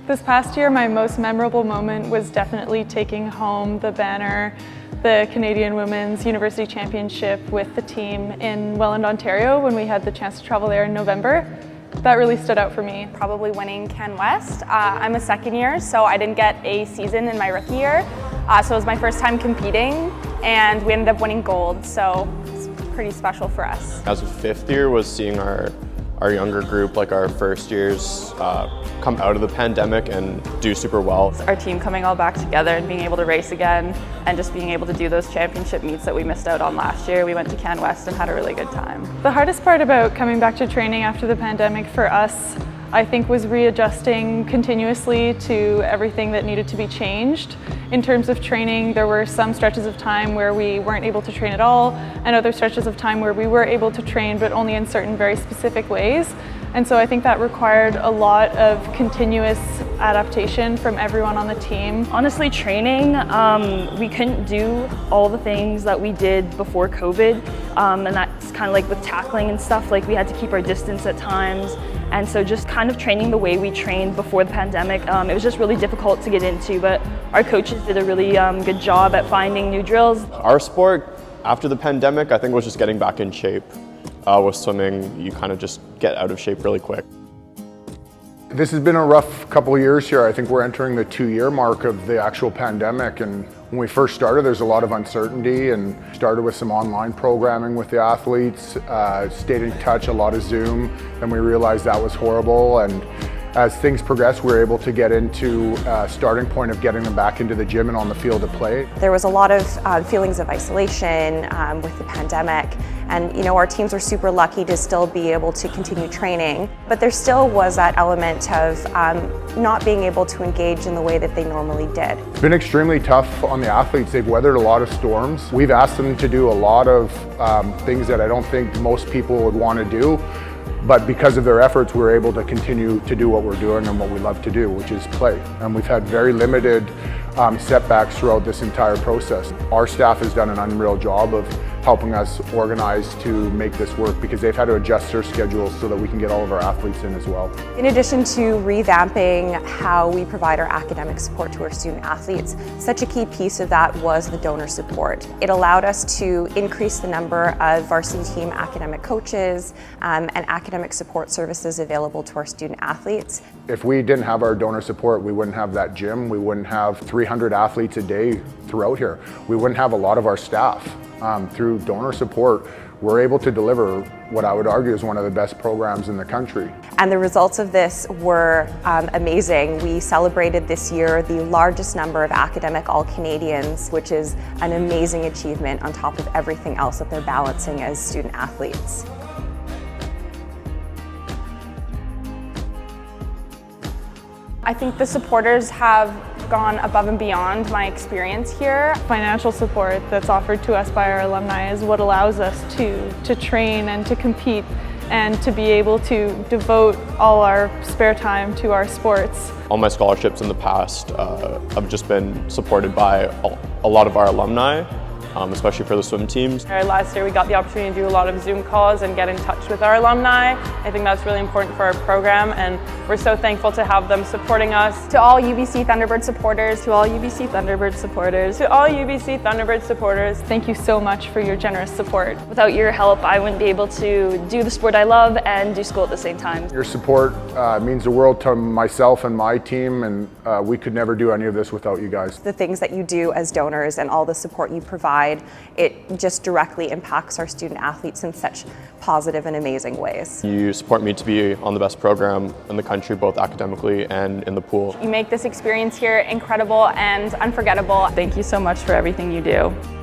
This past year, my most memorable moment was definitely taking home the banner, the Canadian Women's University Championship with the team in Welland, Ontario when we had the chance to travel there in November. That really stood out for me. Probably winning Can West. I'm a second year, so I didn't get a season in my rookie year. So it was my first time competing, and we ended up winning gold, so it's pretty special for us. As a fifth year was seeing our younger group, like our first years, come out of the pandemic and do super well. Our team coming all back together and being able to race again and just being able to do those championship meets that we missed out on last year. We went to Can West and had a really good time. The hardest part about coming back to training after the pandemic for us, I think, was readjusting continuously to everything that needed to be changed. In terms of training, there were some stretches of time where we weren't able to train at all, and other stretches of time where we were able to train, but only in certain very specific ways. And so I think that required a lot of continuous adaptation from everyone on the team. Honestly, training, we couldn't do all the things that we did before COVID, and that's kind of like with tackling and stuff, like we had to keep our distance at times. And so just kind of training the way we trained before the pandemic, it was just really difficult to get into, but our coaches did a really good job at finding new drills. Our sport, after the pandemic, I think was just getting back in shape. With swimming, you kind of just get out of shape really quick. This has been a rough couple of years here. I think we're entering the 2-year mark of the actual pandemic, and when we first started, there's a lot of uncertainty, and started with some online programming with the athletes, stayed in touch, a lot of Zoom, and we realized that was horrible. And as things progressed, we were able to get into a starting point of getting them back into the gym and on the field to play. There was a lot of feelings of isolation with the pandemic, and our teams were super lucky to still be able to continue training, but there still was that element of not being able to engage in the way that they normally did. It's been extremely tough on the athletes. They've weathered a lot of storms. We've asked them to do a lot of things that I don't think most people would want to do. But because of their efforts, we're able to continue to do what we're doing and what we love to do, which is play. And we've had very limited setbacks throughout this entire process. Our staff has done an unreal job of helping us organize to make this work, because they've had to adjust their schedules so that we can get all of our athletes in as well. In addition to revamping how we provide our academic support to our student athletes, such a key piece of that was the donor support. It allowed us to increase the number of varsity team academic coaches and academic support services available to our student athletes. If we didn't have our donor support, we wouldn't have that gym. We wouldn't have 300 athletes a day throughout here. We wouldn't have a lot of our staff. Through donor support, we're able to deliver what I would argue is one of the best programs in the country. And the results of this were amazing. We celebrated this year the largest number of academic All-Canadians, which is an amazing achievement on top of everything else that they're balancing as student athletes. I think the supporters have gone above and beyond my experience here. Financial support that's offered to us by our alumni is what allows us to train and to compete and to be able to devote all our spare time to our sports. All my scholarships in the past have just been supported by a lot of our alumni, especially for the swim teams. Last year we got the opportunity to do a lot of Zoom calls and get in touch with our alumni. I think that's really important for our program, and we're so thankful to have them supporting us. To all UBC Thunderbird supporters, To all UBC Thunderbird supporters, to all UBC Thunderbird supporters, Thank you so much for your generous support. without your help, I wouldn't be able to do the sport I love and do school at the same time. Your support means the world to myself and my team, and we could never do any of this without you guys. The things that you do as donors and all the support you provide, it just directly impacts our student athletes in such positive and amazing ways. You support me to be on the best program in the country, both academically and in the pool. you make this experience here incredible and unforgettable. Thank you so much for everything you do.